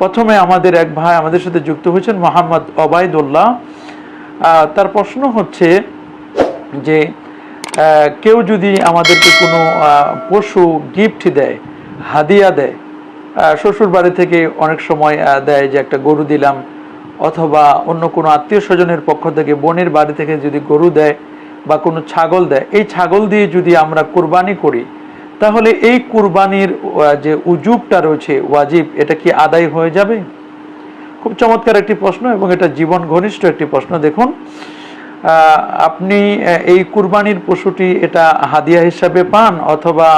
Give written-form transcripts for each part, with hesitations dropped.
প্রথমে আমাদের এক ভাই আমাদের সাথে যুক্ত হয়েছেন মোহাম্মদ ওবায়দুল্লাহ। তার প্রশ্ন হচ্ছে যে কেউ যদি আমাদেরকে কোনো পশু গিফট দেয়, হাদিয়া দেয়, শ্বশুর বাড়ি থেকে অনেক সময় দেয় যে একটা গরু দিলাম, অথবা অন্য কোনো আত্মীয় স্বজনের পক্ষ থেকে বোনের বাড়ি থেকে যদি গরু দেয় বা কোনো ছাগল দেয়, এই ছাগল দিয়ে যদি আমরা কুরবানি করি, তাহলে এই কুরবানির যে উজুবটা রয়েছে, ওয়াজিব, এটা কি আদায় হয়ে যাবে? খুব চমৎকার একটি প্রশ্ন এবং এটা জীবন ঘনিষ্ঠ একটি প্রশ্ন। দেখুন, আপনি এই কুরবানির পশুটি এটা হাদিয়া হিসাবে পান, অথবা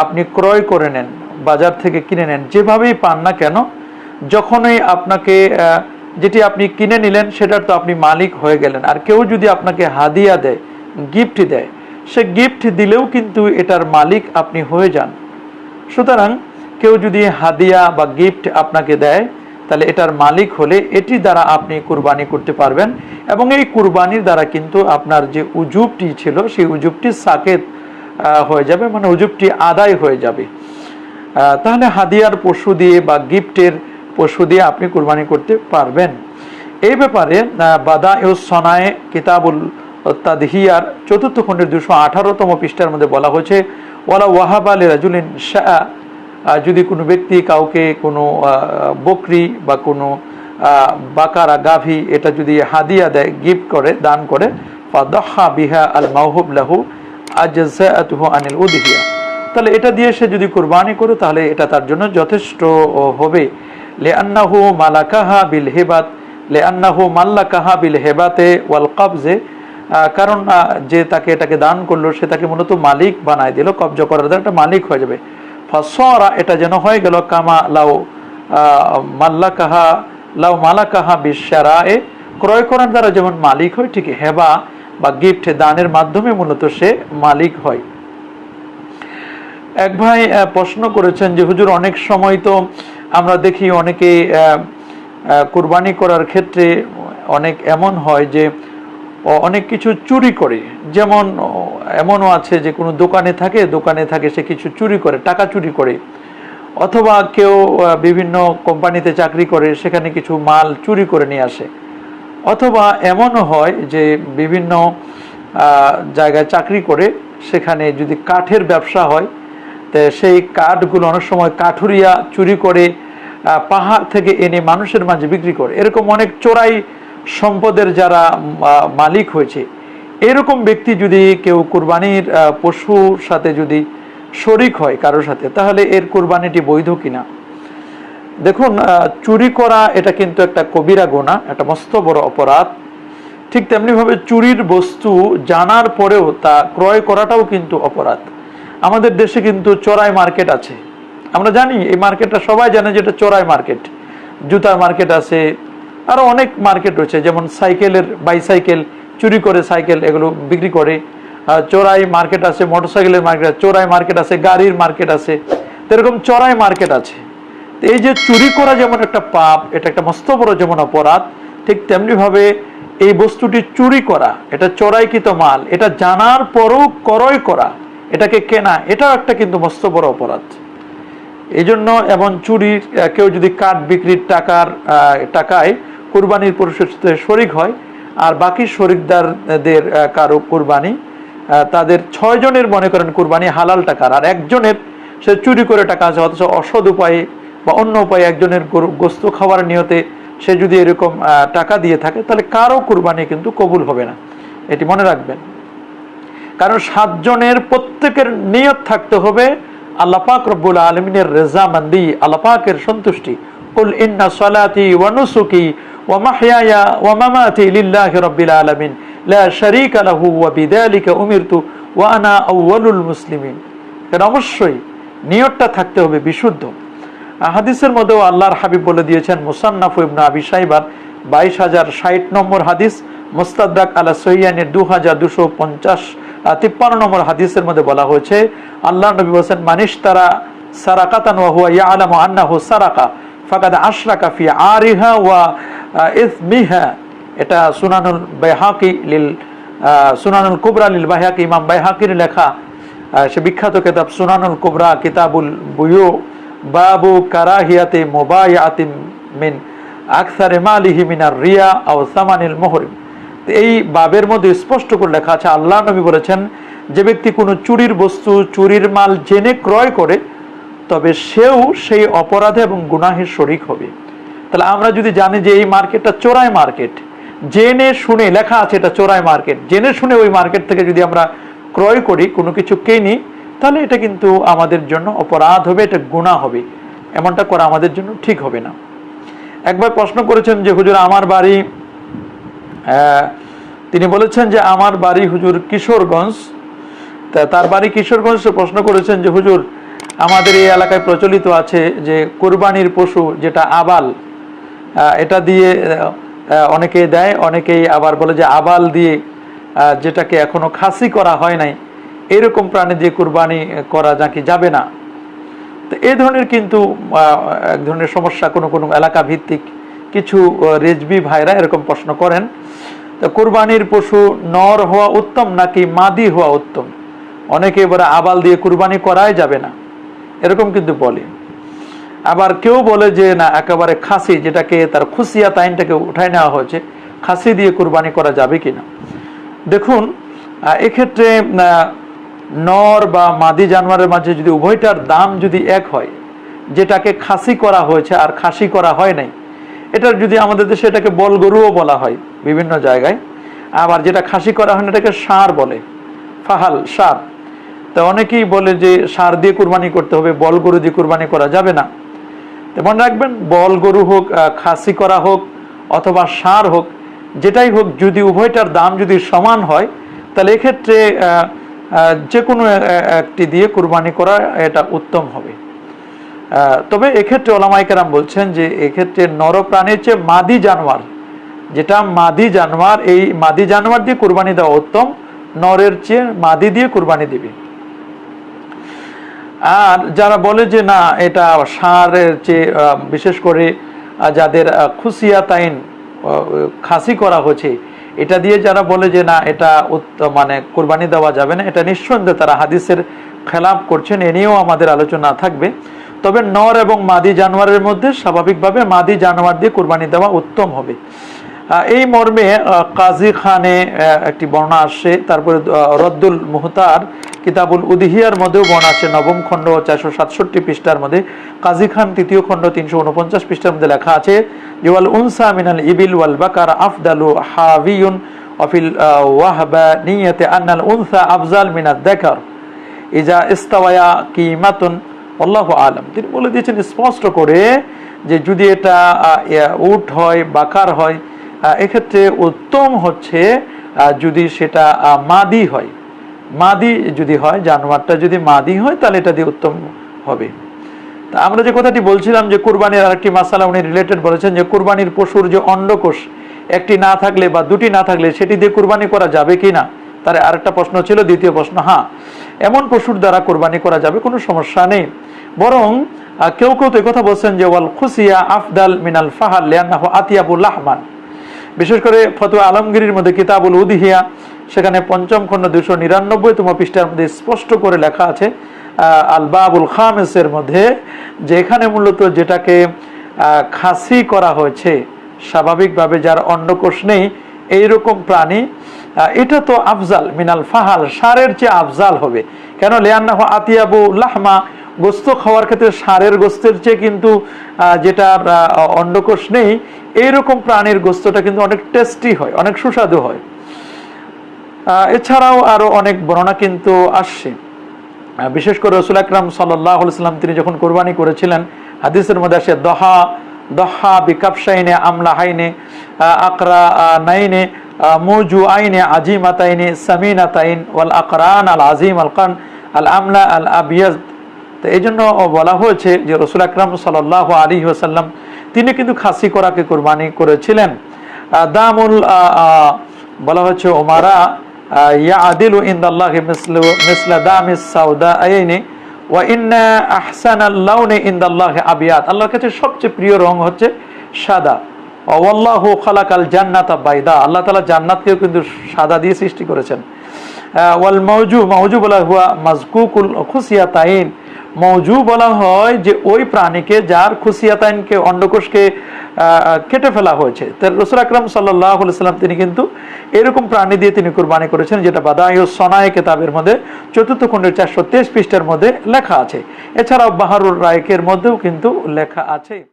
আপনি ক্রয় করে নেন, বাজার থেকে কিনে নেন, যেভাবেই পান না কেন, যখনই আপনাকে যেটি আপনি কিনে নিলেন সেটার তো আপনি মালিক হয়ে গেলেন। আর কেউ যদি আপনাকে হাদিয়া দেয়, গিফট দেয়, সে গিফট দিলেও কিন্তু এটার মালিক আপনি হয়ে যান। সুতরাং কেউ যদি হাদিয়া বা গিফট আপনাকে দেয়, তাহলে এটার মালিক হলে এটি দ্বারা আপনি কুরবানি করতে পারবেন, এবং এই কুরবানির দ্বারা কিন্তু আপনার যে উজুবটি ছিল সেই উজুবটি সাকেত হয়ে যাবে, মানে উজুবটি আদায় হয়ে যাবে। তাহলে হাদিয়ার পশু দিয়ে বা গিফটের পশু দিয়ে আপনি কুরবানি করতে পারবেন। এই ব্যাপারে বাদায়ুস সনায়ে কিতাবুল তাদহিয়ার ৪র্থ খণ্ডের ২১৮তম পৃষ্ঠার মধ্যে বলা হয়েছে, ওয়ালা ওয়াহাবা লিরাজুলিন শাআ, যদি কোনো ব্যক্তি কাউকে কোনো বকরি বা কোনো বাকারা, গাভী, এটা যদি হাদিয়া দেয়, গিফট করে, দান করে, ফাদাহা বিহা আল মাওহুব লাহু আজজাতুহু আনিল উদহিয়া, তাহলে এটা দিয়ে সে যদি কুরবানি করে তাহলে এটা তার জন্য যথেষ্ট হবে। লিআন্নাহু মালাকাহা বিল হিবাত, লিআন্নাহু মাল্লাকাহা বিল হিবাতে ওয়াল কবজে, কারণ যে তাকে এটাকে দান করলো সে তাকে মূলত মালিক বানায় দিল, কবজা করার দ্বারা একটা মালিক হয়ে যাবে। ফাসরা, এটা যেন হয়ে গেল কামা লাউ মাল্লাকাহা লাউ মালাকাহা বিশরায়ে, ক্রয় করার দ্বারা যেমন মালিক হয়, ঠিক হেবা বা গিফট দানের মাধ্যমে মূলত সে মালিক হয়। এক ভাই প্রশ্ন করেছেন যে হুজুর, অনেক সময় তো আমরা দেখি অনেকে কুরবানি করার ক্ষেত্রে অনেক এমন হয় যে অনেক কিছু চুরি করে, যেমন এমনও আছে যে কোনো দোকানে থাকে সে কিছু চুরি করে, টাকা চুরি করে, অথবা কেউ বিভিন্ন কোম্পানিতে চাকরি করে, সেখানে কিছু মাল চুরি করে নিয়ে আসে, অথবা এমনও হয় যে বিভিন্ন জায়গায় চাকরি করে, সেখানে যদি কাঠের ব্যবসা হয়, তো সেই কাঠগুলো অনেক সময় কাঠুরিয়া চুরি করে পাহাড় থেকে এনে মানুষের মাঝে বিক্রি করে। এরকম অনেক চোরাই সম্পদের যারা মালিক হয়েছে, এরকম ব্যক্তি যদি কেউ কুরবানির পশুর সাথে যদি শরিক হয় কারোর সাথে, তাহলে এর কুরবানিটি বৈধ কিনা? দেখুন, চুরি করা এটা কিন্তু একটা কবিরা গুনাহ, একটা মস্ত বড় অপরাধ। ঠিক তেমনিভাবে চুরির বস্তু জানার পরেও তা ক্রয় করাটাও কিন্তু অপরাধ। আমাদের দেশে কিন্তু চোরাই মার্কেট আছে, আমরা জানি এই মার্কেটটা, সবাই জানে যে এটা চোরাই মার্কেট। জুতার মার্কেট আছে, আরও অনেক মার্কেট রয়েছে, যেমন সাইকেলের, বাইসাইকেল চুরি করে সাইকেল এগুলো বিক্রি করে, চোরাই মার্কেট আছে, মোটরসাইকেলের মার্কেট আছে, চোরাই মার্কেট আছে, গাড়ির মার্কেট আছে, এরকম চোরাই মার্কেট আছে। এই যে চুরি করা যেমন একটা পাপ, এটা একটা মস্ত বড় যেমন অপরাধ, ঠিক তেমনিভাবে এই বস্তুটি চুরি করা, এটা চোরাইকৃত মাল, এটা জানার পরও ক্রয় করা, এটাকে কেনা, এটাও একটা কিন্তু মস্ত বড় অপরাধ। এই জন্য এমন চুরি, কেউ যদি কাঠ বিক্রির টাকায় কুরবানির পশুর সাথে শরিক হয়, আর বাকি শরিকদারদের কারো কুরবানি, তাদের 6 জনের মনে করেন কুরবানি হালাল টাকার, আর একজনের সে চুরি করে টাকা আছে, অথচ অসৎ উপায়ে বা অন্য উপায়ে একজনের গোস্ত খাওয়ার নিয়তে সে যদি এরকম টাকা দিয়ে থাকে, তাহলে কারো কুরবানি কিন্তু কবুল হবে না, এটি মনে রাখবেন। কারণ 7 জনের প্রত্যেকের নিয়ত থাকতে হবে আল্লাহ পাক রব্বুল আলামিনের রেজামন্দি, আল্লাহ পাকের সন্তুষ্টি। কুল ইন্না সালাতি ওয়া নুসুকি ওয়া মাহইয়ায়া ওয়া মামাতি লিল্লাহি রাব্বিল আলামিন লা শারীকা লাহু ওয়া বিযালিকা উমিরতু ওয়া আনা আউয়ালুল মুসলিমিন। এর অবশ্যই নিয়তটা থাকতে হবে বিশুদ্ধ। হাদিসের মধ্যেও আল্লাহর হাবিব বলে দিয়েছেন, মুসান্নাফ ইবনে আবি শাইবার 22060 নম্বর হাদিস, মুস্তাদরাক আলা সহিহাইনের 2253 নম্বর হাদিসের মধ্যে বলা হয়েছে, আল্লাহর নবী বলেছেন, মানিশতারা সারাকাতান ওয়া হুয়া ইয়ালামু আন্নাহু সারাকা ফাকাদ আশরাকা ফি আরিহা ওয়া ইসমিহা। এটা সুনানুল বাইহাকি সুনানুল কুবরা লিল বাইহাকি, ইমাম বাইহাকির লেখা সে বিখ্যাত কিতাব সুনানুল কুবরা, কিতাবুল বুয়ু, বাবু কারাহিয়াতে মুবাইয়াতি মিন আকসারে মালিহি মিনার রিয়া আও সামানিল মুহরিম। এই বাবের মধ্যে স্পষ্ট করে লেখা আছে, আল্লাহ নবী বলেছেন, যে ব্যক্তি কোনো চুরির বস্তু, চুরির মাল জেনে ক্রয় করে, তবে সেও সেই অপরাধে এবং গুনাহের শরিক হবে। তাহলে আমরা যদি জানি যে এই মার্কেটটা চোরাই মার্কেট, জেনে শুনে লেখা আছে এটা চোরাই মার্কেট, জেনে শুনে ওই মার্কেট থেকে যদি আমরা ক্রয় করি, কোনো কিছু কিনি, তাহলে এটা কিন্তু আমাদের জন্য অপরাধ হবে, এটা গুনাহ হবে। এমনটা করা আমাদের জন্য ঠিক হবে না। একবার প্রশ্ন করেছেন যে হুজুর আমার বাড়ি, তিনি বলেছেন যে আমার বাড়ি হুজুর কিশোরগঞ্জ, তার বাড়ি কিশোরগঞ্জ। প্রশ্ন করেছেন যে হুজুর আমাদের এই এলাকায় প্রচলিত আছে যে কুরবানির পশু যেটা আবাল, এটা দিয়ে অনেকে দেয়, অনেকেই আবার বলে যে আবাল দিয়ে, যেটাকে এখনো খাসি করা হয় নাই, এরকম প্রাণী দিয়ে কুরবানি করা নাকি যাবে না। তো এই ধরনের কিন্তু এক ধরনের সমস্যা কোনো কোনো এলাকা ভিত্তিক কিছু রেজবি ভাইরা এরকম প্রশ্ন করেন। তো কুরবানির পশু নর হওয়া উত্তম নাকি মাদি হওয়া উত্তম? অনেকে এবারে আবাল দিয়ে কুরবানি করাই যাবে না, এরকম কিন্তু বলে। আবার কেউ বলে যে না, একেবারে খাসি, যেটাকে তার খুশিয়াত আইনটাকে উঠায় নেওয়া হয়েছে, খাসি দিয়ে কুরবানি করা যাবে কিনা। দেখুন, এক্ষেত্রে নর বা মাদি জানোয়ারের মাঝে যদি উভয়টার দাম যদি এক হয়, যেটাকে খাসি করা হয়েছে আর খাসি করা হয় নাই, এটার যদি আমাদের দেশে এটাকে বল গরুও বলা হয় বিভিন্ন জায়গায়, আবার যেটা খাসি করা হয় না এটাকে ষাঁড় বলে, ফাহাল, ষাঁড়। তো অনেকেই বলে যে ষাঁড় দিয়ে কুরবানি করতে হবে, বল গরু দিয়ে কুরবানি করা যাবে না। মনে রাখবেন, বল গরু হোক, খাসি করা হোক অথবা ষাঁড় হোক, যেটাই হোক, যদি উভয়টার দাম যদি সমান হয়, তাহলে এক্ষেত্রে যে কোনো একটি দিয়ে কুরবানি করা এটা উত্তম হবে। তবে এক্ষেত্রে ওলামায়ে কেরাম বলছেন যে এক্ষেত্রে নর প্রাণীর চেয়ে মাদি জানোয়ার, যেটা মাদি জানোয়ার, এই মাদি জানোয়ার দিয়ে কুরবানি দেওয়া উত্তম, নরের চেয়ে মাদি দিয়ে কুরবানি দিবে। আর যারা বলে যে না, এটা ষাঁড়ের চেয়ে, বিশেষ করে যাদের খুশিয়াত আইন খাসি করা হয়েছে, এটা দিয়ে যারা বলে যে না, এটা মানে কুরবানি দেওয়া যাবে না, এটা নিঃসন্দেহে তারা হাদিসের খেলাফ করছেন। এ নিয়েও আমাদের আলোচনা থাকবে। তবে নর এবং মাদি জানোয়ারের মধ্যে স্বাভাবিকভাবে মাদি জানোয়ার দিয়ে কুরবানি দেওয়া উত্তম হবে। এই মর্মে কাজী খানে একটি বর্ণনা আসছে। তারপরে রদ্দুল মুহতার কিতাবুল উদহিয়ার মধ্যেও বর্ণনা আছে, নবম খণ্ড 467 পৃষ্ঠার মধ্যে। কাজী খান তৃতীয় খণ্ড 349 পৃষ্ঠার মধ্যে লেখা আছে যে ওয়াল উনসা মিনাল ইবিল ওয়াল বাকার আফদালু হাবিয়ুন ওয়াফিল ওয়াহবানিয়াতি আন্নাল উনসা আফজাল মিনাদ যাকার ইজা ইস্তাওয়া কিমাতুন আল্লাহু আলাম। তিনি বলে দিয়েছেন স্পষ্ট করে যে যদি এটা উট হয়, বাকার হয়, এক্ষেত্রে উত্তম হচ্ছে যদি সেটা মাদি হয়। মাদি যদি হয়, জানোয়ারটা যদি মাদি হয়, তাহলে এটা দিয়ে উত্তম হবে। তা আমরা যে কথাটি বলছিলাম যে কুরবানির আরেকটি মাসালা উনি রিলেটেড বলেছেন যে কুরবানির পশুর যে অন্ডকোষ একটি না থাকলে বা দুটি না থাকলে সেটি দিয়ে কুরবানি করা যাবে কি না, তার আরেকটা প্রশ্ন ছিল। দ্বিতীয় প্রশ্ন, হ্যাঁ, এমন পশুর দ্বারা কুরবানি করা যাবে, কোনো সমস্যা নেই। বরং কেউ কেউ তো এই কথা বলছেন যে ওয়াল খুসিয়া আফদাল মিনাল ফাহাল লিআন্নাহু আতিয়াবুল লাহমান। বিশেষ করে ফতোয়া আলমগীরের মধ্যে কিতাবুল উদহিয়া, সেখানে পঞ্চম খণ্ড 299তম পৃষ্ঠার মধ্যে স্পষ্ট করে লেখা আছে আল বাবুল খামিসের মধ্যে, যে এখানে মূলত যেটাকে খাসি করা হয়েছে, স্বাভাবিকভাবে যার অন্ডকোষ নেই এইরকম প্রাণী, এটা তো আফজাল মিনাল ফাহাল, ষাঁড়ের চেয়ে আফজাল হবে। কেন? লিআন্নাহু আতিয়াবু লাহমা, গোস্ত খাওয়ার ক্ষেত্রে ষাঁড়ের গোস্তের চেয়ে কিন্তু যেটা অন্ডকোষ নেই এইরকম প্রাণীর গোস্তটা কিন্তু অনেক টেস্টি হয়, অনেক সুস্বাদু হয়। এছাড়াও আরো অনেক বর্ণনা কিন্তু আসছে। বিশেষ করে রাসূল আকরাম সাল্লাল্লাহু আলাইহি ওয়াসাল্লাম তিনি যখন কুরবানি করেছিলেন, হাদিসের মধ্যে আসে দহা বিকাবশাইনে আমলাহাইনে আকরা নাইনে মুজু আইনে আজিমাতাইনে সামিনাতাইন ওয়াল আকরান আল আজিম আল কান আল আমলা আল আবিয়াজ। তো এই জন্য বলা হয়েছে যে রাসূল আকরাম সাল্লাল্লাহু আলাইহি ওয়াসাল্লাম তিনি কিন্তু খাসি করাকে কুরবানি করেছিলেন। দামুল বলা হচ্ছে ওমারা ইয়াদিলু ইনদাল্লাহি মিসলা দামিস সাউদাইনি ওয়া ইন্না আহসানাল লাউনি ইনদাল্লাহি আবিয়াদ। আল্লাহর কাছে সবচেয়ে প্রিয় রং হচ্ছে সাদা। ওয়াল্লাহু খালাকাল জান্নাতা বাইদা, আল্লাহ তাআলা জান্নাতকেও কিন্তু সাদা দিয়ে সৃষ্টি করেছেন। ওয়াল মাউজু বলা হুয়া মাজকুকুল খুসিয়াতাইন, মৌজু বলা হয় যে ওই প্রাণীকে যার খুসিয়াতাইনকে অন্ডকোষকে কেটে ফেলা হয়েছে। রাসূল আকরাম সাল্লাল্লাহু আলাইহি ওয়াসাল্লাম তিনি কিন্তু এরকম প্রাণী দিয়ে তিনি কুরবানি করেছেন, যেটা বাদাইউস সনায়ে কিতাবের মধ্যে ৪র্থ খণ্ডের ৪২৩ পৃষ্ঠার মধ্যে লেখা আছে। এছাড়াও বাহারুর রায়কের মধ্যেও কিন্তু লেখা আছে।